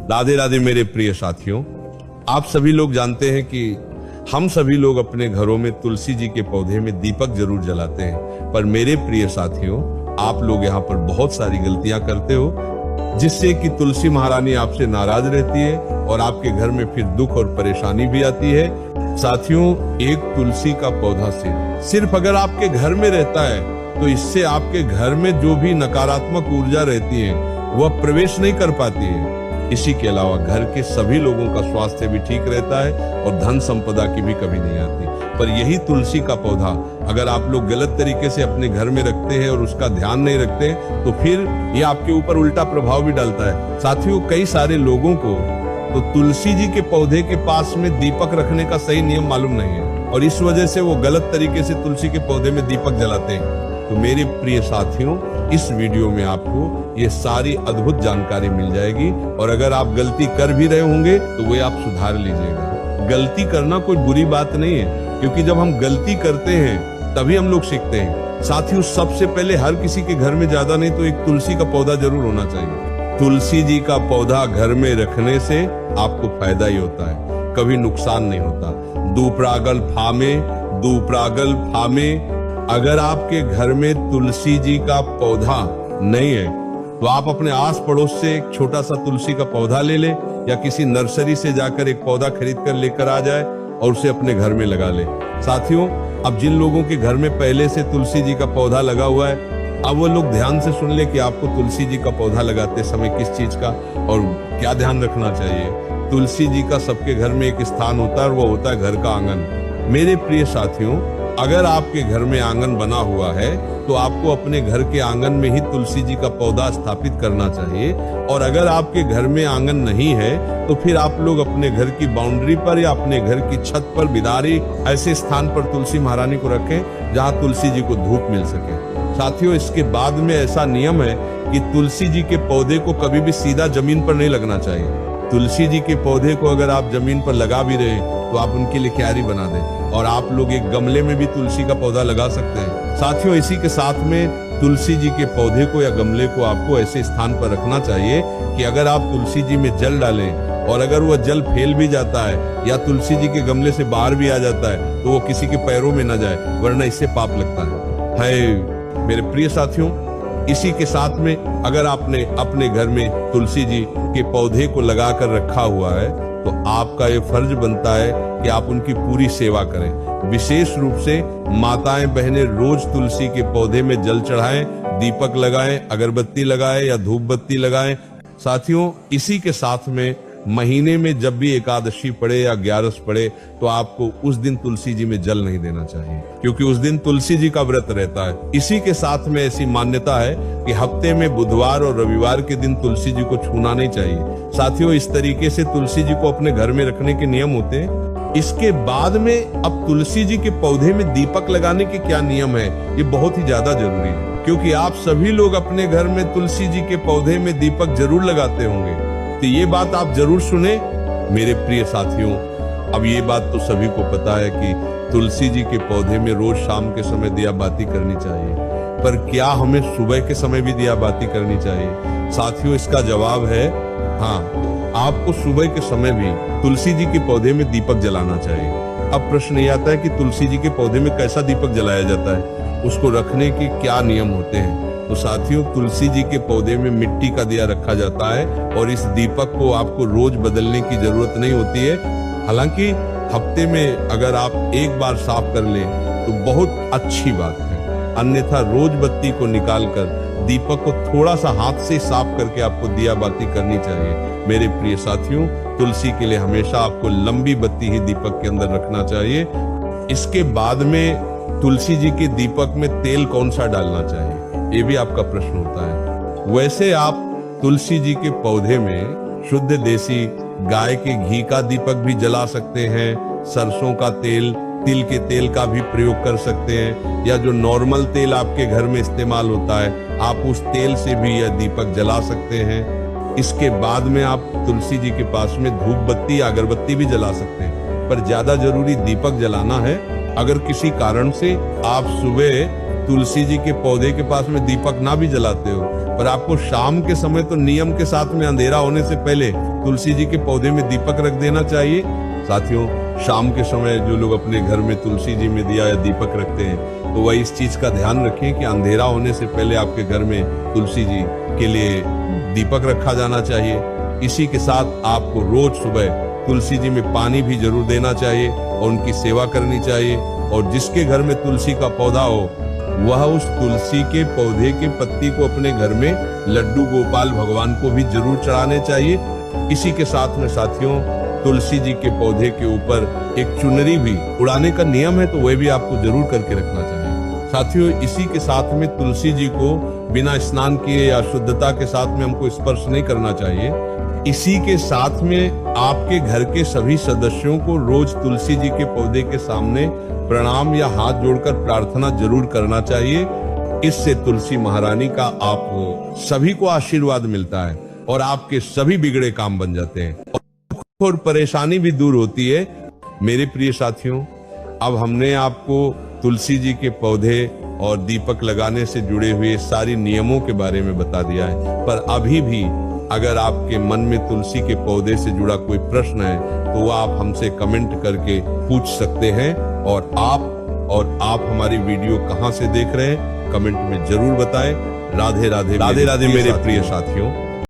राधे राधे मेरे प्रिय साथियों, आप सभी लोग जानते हैं कि हम सभी लोग अपने घरों में तुलसी जी के पौधे में दीपक जरूर जलाते हैं, पर मेरे प्रिय साथियों, आप लोग यहाँ पर बहुत सारी गलतियां करते हो जिससे कि तुलसी महारानी आपसे नाराज रहती है और आपके घर में फिर दुख और परेशानी भी आती है। साथियों, एक तुलसी का पौधा से सिर्फ अगर आपके घर में रहता है तो इससे आपके घर में जो भी नकारात्मक ऊर्जा रहती है वह प्रवेश नहीं कर पाती है। इसी के अलावा घर के सभी लोगों का स्वास्थ्य भी ठीक रहता है और धन संपदा की भी कमी नहीं आती। पर यही तुलसी का पौधा अगर आप लोग गलत तरीके से अपने घर में रखते हैं और उसका ध्यान नहीं रखते तो फिर ये आपके ऊपर उल्टा प्रभाव भी डालता है। साथियों, कई सारे लोगों को तो तुलसी जी के पौधे के पास में दीपक रखने का सही नियम मालूम नहीं है और इस वजह से वो गलत तरीके से तुलसी के पौधे में दीपक जलाते हैं। तो मेरे प्रिय साथियों, इस वीडियो में आपको ये सारी अद्भुत जानकारी मिल जाएगी और अगर आप गलती कर भी रहे होंगे तो वो आप सुधार लीजिएगा। गलती करना कोई बुरी बात नहीं है, क्योंकि जब हम गलती करते हैं तभी हम लोग सीखते हैं। साथियों, सबसे पहले हर किसी के घर में ज्यादा नहीं तो एक तुलसी का पौधा जरूर होना चाहिए। तुलसी जी का पौधा घर में रखने से आपको फायदा ही होता है, कभी नुकसान नहीं होता। दूपरागल फामे, दूपरागल फामे। अगर आपके घर में तुलसी जी का पौधा नहीं है तो आप अपने आस पड़ोस से एक छोटा सा तुलसी का पौधा ले ले या किसी नर्सरी से जाकर एक पौधा खरीद कर लेकर आ जाए और उसे अपने घर में लगा ले। साथियों, अब जिन लोगों के घर में पहले से तुलसी जी का पौधा लगा हुआ है, अब वो लोग ध्यान से सुन ले कि आपको तुलसी जी का पौधा लगाते समय किस चीज का और क्या ध्यान रखना चाहिए। तुलसी जी का सबके घर में एक स्थान होता है और वो होता है घर का आंगन। मेरे प्रिय साथियों, अगर आपके घर में आंगन बना हुआ है तो आपको अपने घर के आंगन में ही तुलसी जी का पौधा स्थापित करना चाहिए। और अगर आपके घर में आंगन नहीं है तो फिर आप लोग अपने घर की बाउंड्री पर या अपने घर की छत पर बिदारी ऐसे स्थान पर तुलसी महारानी को रखें जहां तुलसी जी को धूप मिल सके। साथियों, इसके बाद में ऐसा नियम है कि तुलसी जी के पौधे को कभी भी सीधा जमीन पर नहीं लगना चाहिए। तुलसी जी के पौधे को अगर आप जमीन पर लगा भी रहे तो आप उनके लिए क्यारी बना दें और आप लोग एक गमले में भी तुलसी का पौधा लगा सकते हैं। साथियों, इसी के साथ में तुलसी जी के पौधे को या गमले को आपको ऐसे स्थान पर रखना चाहिए कि अगर आप तुलसी जी में जल डालें और अगर वह जल फैल भी जाता है या तुलसी जी के गमले से बाहर भी आ जाता है तो वो किसी के पैरों में न जाए, वरना इससे पाप लगता है। मेरे प्रिय साथियों, इसी के साथ में अगर आपने अपने घर में तुलसी जी के पौधे को लगा कर रखा हुआ है तो आपका ये फर्ज बनता है कि आप उनकी पूरी सेवा करें। विशेष रूप से माताएं बहनें रोज तुलसी के पौधे में जल चढ़ाएं, दीपक लगाएं, अगरबत्ती लगाएं या धूप बत्ती लगाएं। साथियों, इसी के साथ में महीने में जब भी एकादशी पड़े या 11 पड़े तो आपको उस दिन तुलसी जी में जल नहीं देना चाहिए, क्योंकि उस दिन तुलसी जी का व्रत रहता है। इसी के साथ में ऐसी मान्यता है कि हफ्ते में बुधवार और रविवार के दिन तुलसी जी को छूना नहीं चाहिए। साथियों, इस तरीके से तुलसी जी को अपने घर में रखने के नियम होते हैं। इसके बाद में अब तुलसी जी के पौधे में दीपक लगाने के क्या नियम है, ये बहुत ही ज्यादा जरूरी है, क्योंकि आप सभी लोग अपने घर में तुलसी जी के पौधे में दीपक जरूर लगाते होंगे। तो ये बात आप जरूर सुने मेरे प्रिय साथियों। अब ये बात तो सभी को पता है कि तुलसी जी के पौधे में रोज शाम के समय दिया बाती करनी चाहिए, पर क्या हमें सुबह के समय भी दिया बाती करनी चाहिए? साथियों, इसका जवाब है हाँ, आपको सुबह के समय भी तुलसी जी के पौधे में दीपक जलाना चाहिए। अब प्रश्न ये आता है कि तुलसी जी के पौधे में कैसा दीपक जलाया जाता है, उसको रखने के क्या नियम होते हैं? तो साथियों, तुलसी जी के पौधे में मिट्टी का दिया रखा जाता है और इस दीपक को आपको रोज बदलने की जरूरत नहीं होती है। हालांकि हफ्ते में अगर आप एक बार साफ कर लें तो बहुत अच्छी बात है, अन्यथा रोज बत्ती को निकालकर दीपक को थोड़ा सा हाथ से साफ करके आपको दिया बाती करनी चाहिए। मेरे प्रिय साथियों, तुलसी के लिए हमेशा आपको लंबी बत्ती ही दीपक के अंदर रखना चाहिए। इसके बाद में तुलसी जी के दीपक में तेल कौन सा डालना चाहिए, ये भी आपका प्रश्न होता है। वैसे आप तुलसी जी के पौधे में शुद्ध देसी गाय के घी का दीपक भी जला सकते हैं, सरसों का तेल, तिल के तेल का भी प्रयोग कर सकते हैं, या जो नॉर्मल तेल आपके घर में इस्तेमाल होता है आप उस तेल से भी यह दीपक जला सकते हैं। इसके बाद में आप तुलसी जी के पास में धूप बत्ती या अगरबत्ती भी जला सकते हैं, पर ज्यादा जरूरी दीपक जलाना है। अगर किसी कारण से आप सुबह तुलसी जी के पौधे के पास में दीपक ना भी जलाते हो, पर आपको शाम के समय तो नियम के साथ में अंधेरा होने से पहले तुलसी जी के पौधे में दीपक रख देना चाहिए। साथियों, शाम के समय जो लोग अपने घर में तुलसी जी में दिया या दीपक रखते हैं, तो वह इस चीज का ध्यान रखें कि अंधेरा होने से पहले आपके घर में तुलसी जी के लिए दीपक रखा जाना चाहिए। इसी के साथ आपको रोज सुबह तुलसी जी में पानी भी जरूर देना चाहिए और उनकी सेवा करनी चाहिए। और जिसके घर में तुलसी का पौधा हो, वह उस तुलसी के पौधे के पत्ती को अपने घर में लड्डू गोपाल भगवान को भी जरूर चढ़ाने चाहिए। इसी के साथ में साथियों, तुलसी जी के पौधे के ऊपर एक चुनरी भी उड़ाने का नियम है, तो वह भी आपको जरूर करके रखना चाहिए। साथियों, इसी के साथ में तुलसी जी को बिना स्नान किए या शुद्धता के साथ में हमको स्पर्श नहीं करना चाहिए। इसी के साथ में आपके घर के सभी सदस्यों को रोज तुलसी जी के पौधे के सामने प्रणाम या हाथ जोड़कर प्रार्थना जरूर करना चाहिए। इससे तुलसी महारानी का आप सभी को आशीर्वाद मिलता है और आपके सभी बिगड़े काम बन जाते हैं और परेशानी भी दूर होती है। मेरे प्रिय साथियों, अब हमने आपको तुलसी जी के पौधे और दीपक लगाने से जुड़े हुए सारी नियमों के बारे में बता दिया है, पर अभी भी अगर आपके मन में तुलसी के पौधे से जुड़ा कोई प्रश्न है तो वह आप हमसे कमेंट करके पूछ सकते हैं। और आप हमारी वीडियो कहां से देख रहे हैं कमेंट में जरूर बताएं। राधे राधे, राधे राधे मेरे प्रिय साथियों।